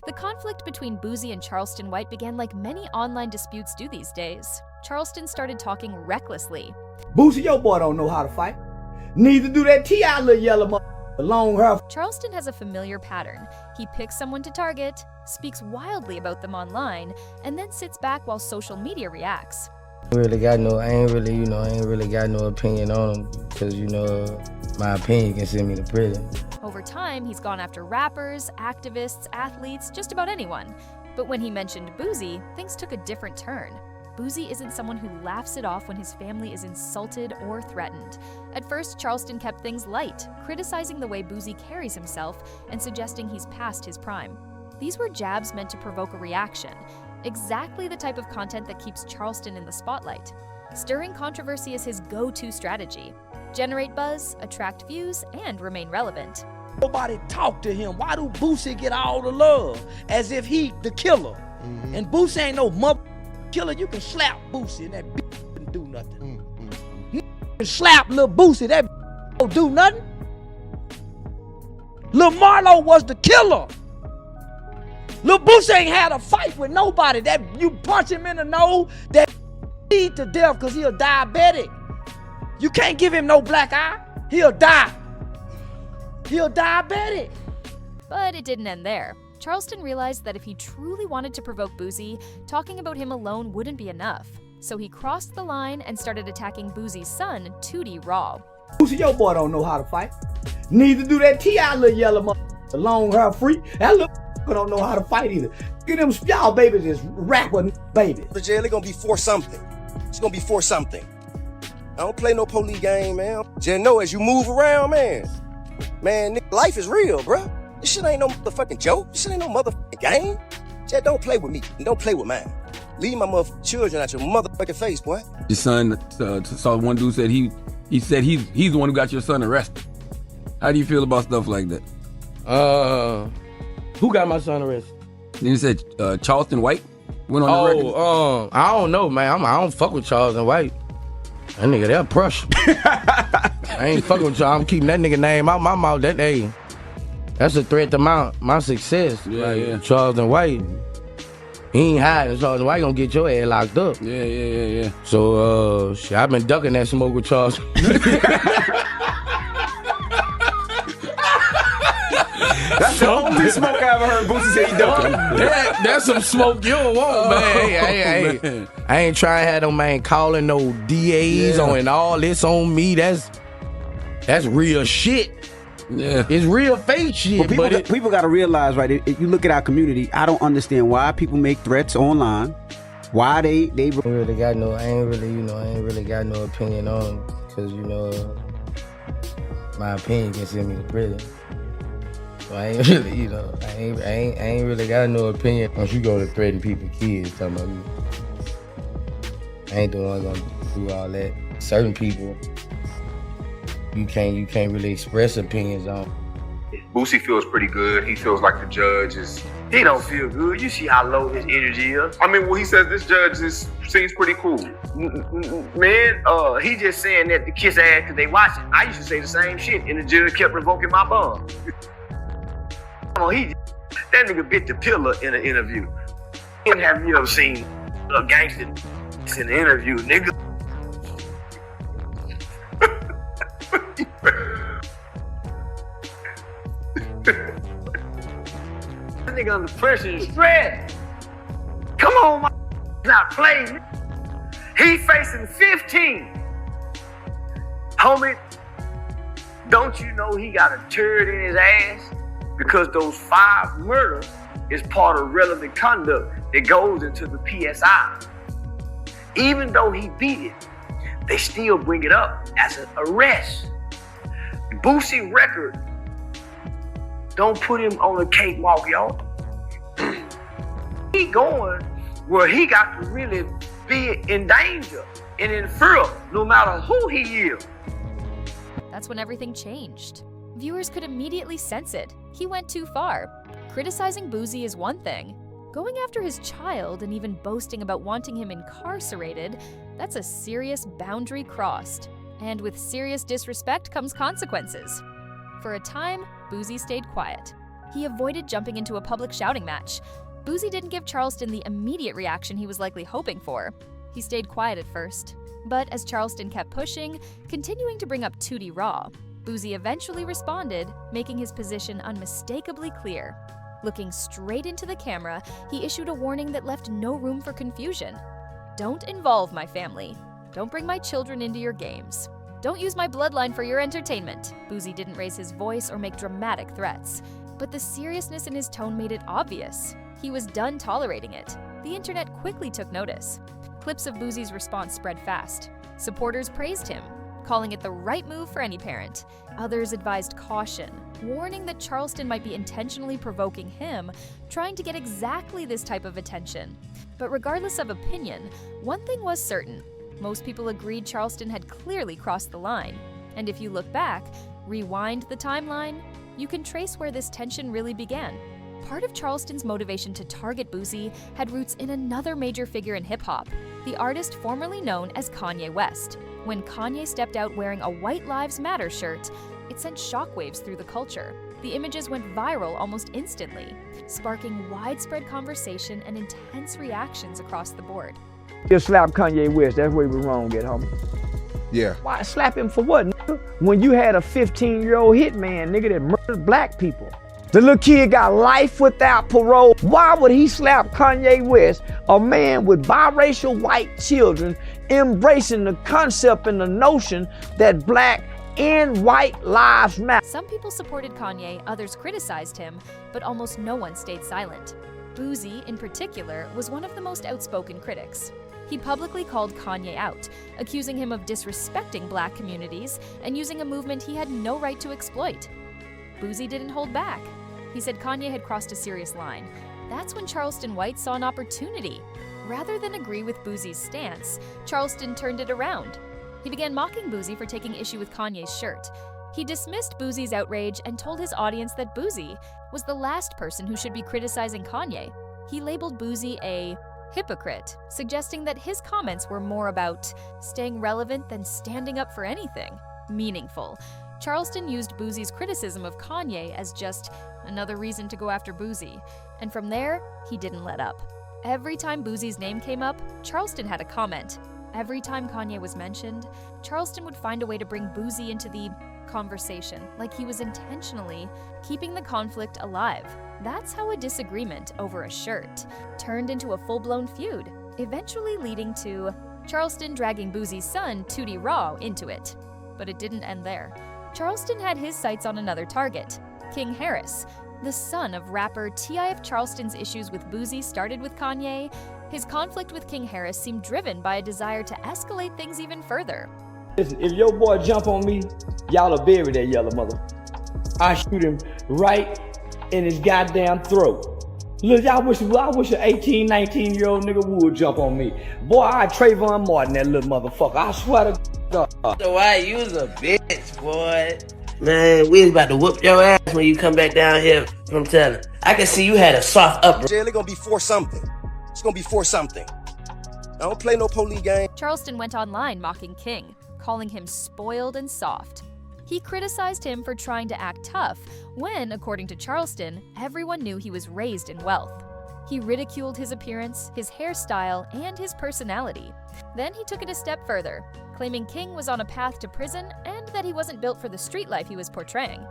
The conflict between Boosie and Charleston White began like many online disputes do these days. Charleston started talking recklessly. Boosie, your boy don't know how to fight. Neither do that T.I. little yellow long hair. Charleston has a familiar pattern. He picks someone to target, speaks wildly about them online, and then sits back while social media reacts. I ain't really got no opinion on him because, my opinion can send me to prison. Over time, he's gone after rappers, activists, athletes, just about anyone. But when he mentioned Boosie, things took a different turn. Boosie isn't someone who laughs it off when his family is insulted or threatened. At first, Charleston kept things light, criticizing the way Boosie carries himself and suggesting he's past his prime. These were jabs meant to provoke a reaction, exactly the type of content that keeps Charleston in the spotlight. Stirring controversy is his go-to strategy. Generate buzz, attract views, and remain relevant. Nobody talk to him. Why do Boosie get all the love? As if he the killer. Mm-hmm. And Boosie ain't no mother killer. You can slap Boosie and that bitch can do nothing. Mm-hmm. You can slap Lil Boosie, that don't do nothing. Lil Marlo was the killer. Lil Boosie ain't had a fight with nobody. That you punch him in the nose, that bleed to death because he a diabetic. You can't give him no black eye. He'll die. He'll diabetic. But it didn't end there. Charleston realized that if he truly wanted to provoke Boosie, talking about him alone wouldn't be enough. So he crossed the line and started attacking Boosie's son, Tootie, raw. Boosie, your boy don't know how to fight. Neither do that T.I. little yellow long hair freak. That little don't know how to fight either. Get them y'all babies is rapper babies. The jail, they gonna be for something. It's gonna be for something. I don't play no police game, man. Just know as you move around, man, life is real, bruh. This shit ain't no motherfucking joke. This shit ain't no motherfucking game. Just don't play with me and don't play with mine. Leave my motherfucking children out your motherfucking face, boy. Your son saw one dude said he said he's the one who got your son arrested. How do you feel about stuff like that? Who got my son arrested? Then he said Charleston White went on the record. I don't know, man. I don't fuck with Charleston White. That nigga, they're Prussian. I ain't fucking with y'all. I'm keeping that nigga name out my mouth. That's a threat to my success. Yeah. Charleston White, he ain't hiding. Charleston White gonna get your ass locked up. Yeah. So, I've been ducking that smoke with Charleston. That's the only smoke I ever heard Boosie say he ducking. That's some smoke you don't want, man. Hey. I ain't trying to have no man calling no DAs on and all this on me. That's real shit. Yeah. It's real fake shit. But people got to realize, right, if you look at our community, I don't understand why people make threats online. Why they I ain't really got no opinion on him because, my opinion can send me to prison. So I ain't really, I ain't really got no opinion. Once you go to threaten people's kids, talking about me. I ain't the one gonna do all that. Certain people, you can't really express opinions on. Boosie feels pretty good. He feels like the judge is. He don't feel good. You see how low his energy is. I mean, well, he says this judge seems pretty cool. Man, he just saying that to kiss ass because they watching. I used to say the same shit, and the judge kept revoking my bond. That nigga bit the pillar in an interview. Have you ever seen a gangster in an interview, nigga? That nigga under pressure and stress. Come on, my not playing. He facing 15. Homie, don't you know he got a turd in his ass? Because those 5 murders is part of relevant conduct that goes into the PSI. Even though he beat it, they still bring it up as an arrest. Boosie record don't put him on a cakewalk, y'all. He going where he got to really be in danger and in fear, no matter who he is. That's when everything changed. Viewers could immediately sense it. He went too far. Criticizing Boosie is one thing. Going after his child and even boasting about wanting him incarcerated, that's a serious boundary crossed. And with serious disrespect comes consequences. For a time, Boosie stayed quiet. He avoided jumping into a public shouting match. Boosie didn't give Charleston the immediate reaction he was likely hoping for. He stayed quiet at first. But as Charleston kept pushing, continuing to bring up Tootie Raw, Boosie eventually responded, making his position unmistakably clear. Looking straight into the camera, he issued a warning that left no room for confusion. "Don't involve my family. Don't bring my children into your games. Don't use my bloodline for your entertainment." Boosie didn't raise his voice or make dramatic threats, but the seriousness in his tone made it obvious. He was done tolerating it. The internet quickly took notice. Clips of Boosie's response spread fast. Supporters praised him, calling it the right move for any parent. Others advised caution, warning that Charleston might be intentionally provoking him, trying to get exactly this type of attention. But regardless of opinion, one thing was certain. Most people agreed Charleston had clearly crossed the line. And if you look back, rewind the timeline, you can trace where this tension really began. Part of Charleston's motivation to target Boosie had roots in another major figure in hip-hop, the artist formerly known as Kanye West. When Kanye stepped out wearing a White Lives Matter shirt, it sent shockwaves through the culture. The images went viral almost instantly, sparking widespread conversation and intense reactions across the board. You slap Kanye West, that's where we wrong at, homie. Yeah. Why slap him for what, nigga? When you had a 15-year-old hitman, nigga, that murdered black people. The little kid got life without parole. Why would he slap Kanye West, a man with biracial white children, embracing the concept and the notion that black and white lives matter? Some people supported Kanye, others criticized him, but almost no one stayed silent. Boosie, in particular, was one of the most outspoken critics. He publicly called Kanye out, accusing him of disrespecting black communities and using a movement he had no right to exploit. Boosie didn't hold back. He said Kanye had crossed a serious line. That's when Charleston White saw an opportunity. Rather than agree with Boosie's stance, Charleston turned it around. He began mocking Boosie for taking issue with Kanye's shirt. He dismissed Boosie's outrage and told his audience that Boosie was the last person who should be criticizing Kanye. He labeled Boosie a hypocrite, suggesting that his comments were more about staying relevant than standing up for anything meaningful. Charleston used Boosie's criticism of Kanye as just another reason to go after Boosie, and from there, he didn't let up. Every time Boosie's name came up, Charleston had a comment. Every time Kanye was mentioned, Charleston would find a way to bring Boosie into the conversation, like he was intentionally keeping the conflict alive. That's how a disagreement over a shirt turned into a full-blown feud, eventually leading to Charleston dragging Boosie's son, Tootie Raw, into it. But it didn't end there. Charleston had his sights on another target, King Harris, the son of rapper T.I. If Charleston's issues with Boosie started with Kanye, his conflict with King Harris seemed driven by a desire to escalate things even further. Listen, if your boy jump on me, y'all will bury that yellow mother. I shoot him right in his goddamn throat. Look, I wish an 18, 19-year-old nigga would jump on me. Boy, I Trayvon Martin that little motherfucker. I swear to God. So why you was a bitch, boy? Man, we was about to whoop your ass when you come back down here from telling. I can see you had a soft upbringing. Jail, it's gonna be for something. It's gonna be for something. I don't play no police game. Charleston went online mocking King, calling him spoiled and soft. He criticized him for trying to act tough when, according to Charleston, everyone knew he was raised in wealth. He ridiculed his appearance, his hairstyle, and his personality. Then he took it a step further, claiming King was on a path to prison and that he wasn't built for the street life he was portraying.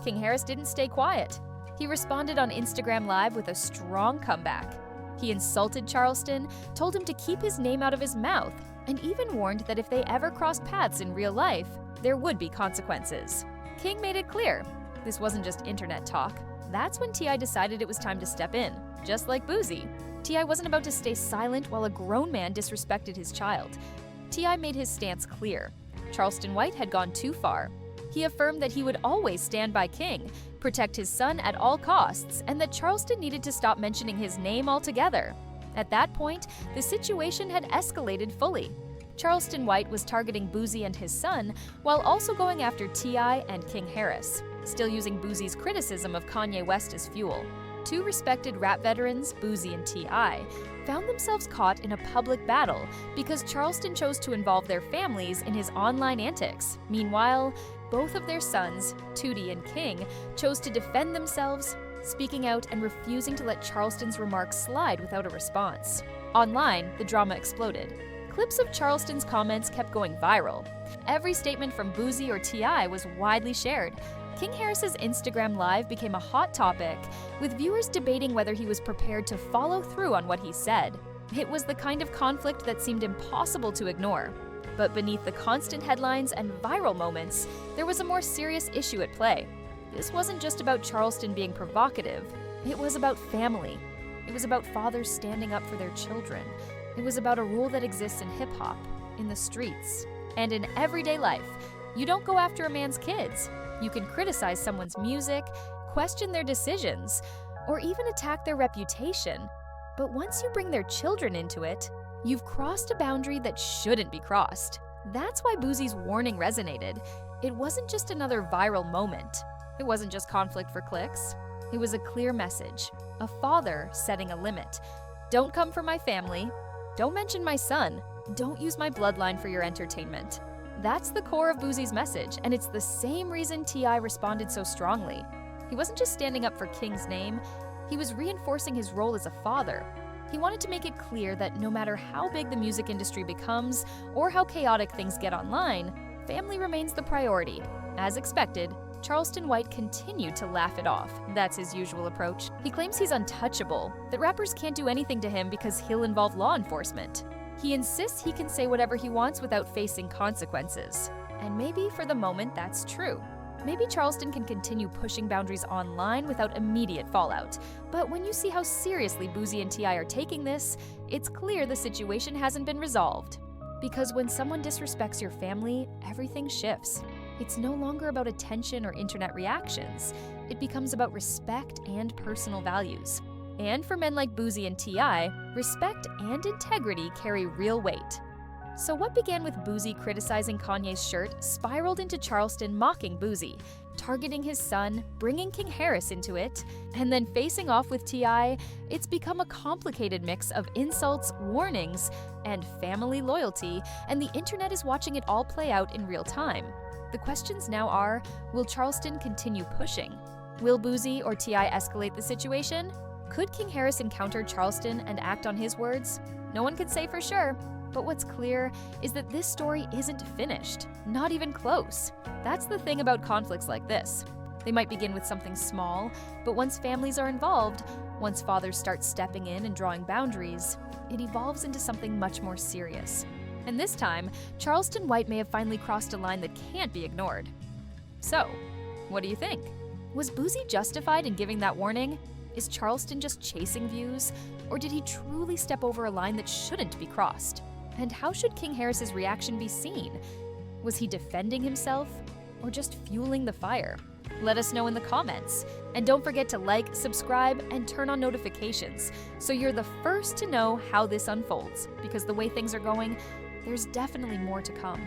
King Harris didn't stay quiet. He responded on Instagram Live with a strong comeback. He insulted Charleston, told him to keep his name out of his mouth, and even warned that if they ever crossed paths in real life, there would be consequences. King made it clear this wasn't just internet talk. That's when T.I. decided it was time to step in, just like Boosie. T.I. wasn't about to stay silent while a grown man disrespected his child. T.I. made his stance clear. Charleston White had gone too far. He affirmed that he would always stand by King, protect his son at all costs, and that Charleston needed to stop mentioning his name altogether. At that point, the situation had escalated fully. Charleston White was targeting Boosie and his son, while also going after T.I. and King Harris, still using Boosie's criticism of Kanye West as fuel. Two respected rap veterans, Boosie and T.I., found themselves caught in a public battle because Charleston chose to involve their families in his online antics. Meanwhile, both of their sons, Tootie and King, chose to defend themselves, speaking out and refusing to let Charleston's remarks slide without a response. Online, the drama exploded. Clips of Charleston's comments kept going viral. Every statement from Boosie or T.I. was widely shared. King Harris's Instagram Live became a hot topic, with viewers debating whether he was prepared to follow through on what he said. It was the kind of conflict that seemed impossible to ignore. But beneath the constant headlines and viral moments, there was a more serious issue at play. This wasn't just about Charleston being provocative. It was about family. It was about fathers standing up for their children. It was about a rule that exists in hip-hop, in the streets, and in everyday life. You don't go after a man's kids. You can criticize someone's music, question their decisions, or even attack their reputation. But once you bring their children into it, you've crossed a boundary that shouldn't be crossed. That's why Boosie's warning resonated. It wasn't just another viral moment. It wasn't just conflict for clicks. It was a clear message. A father setting a limit. Don't come for my family. Don't mention my son. Don't use my bloodline for your entertainment. That's the core of Boosie's message, and it's the same reason T.I. responded so strongly. He wasn't just standing up for King's name, he was reinforcing his role as a father. He wanted to make it clear that no matter how big the music industry becomes or how chaotic things get online, family remains the priority. As expected, Charleston White continued to laugh it off. That's his usual approach. He claims he's untouchable, that rappers can't do anything to him because he'll involve law enforcement. He insists he can say whatever he wants without facing consequences. And maybe for the moment that's true. Maybe Charleston can continue pushing boundaries online without immediate fallout. But when you see how seriously Boosie and T.I. are taking this, it's clear the situation hasn't been resolved. Because when someone disrespects your family, everything shifts. It's no longer about attention or internet reactions. It becomes about respect and personal values. And for men like Boosie and T.I., respect and integrity carry real weight. So what began with Boosie criticizing Kanye's shirt spiraled into Charleston mocking Boosie, targeting his son, bringing King Harris into it, and then facing off with T.I., it's become a complicated mix of insults, warnings, and family loyalty, and the internet is watching it all play out in real time. The questions now are, will Charleston continue pushing? Will Boosie or T.I. escalate the situation? Could King Harris encounter Charleston and act on his words? No one can say for sure. But what's clear is that this story isn't finished, not even close. That's the thing about conflicts like this. They might begin with something small, but once families are involved, once fathers start stepping in and drawing boundaries, it evolves into something much more serious. And this time, Charleston White may have finally crossed a line that can't be ignored. So, what do you think? Was Boosie justified in giving that warning? Is Charleston just chasing views? Or did he truly step over a line that shouldn't be crossed? And how should King Harris's reaction be seen? Was he defending himself or just fueling the fire? Let us know in the comments. And don't forget to like, subscribe, and turn on notifications so you're the first to know how this unfolds, because the way things are going, there's definitely more to come.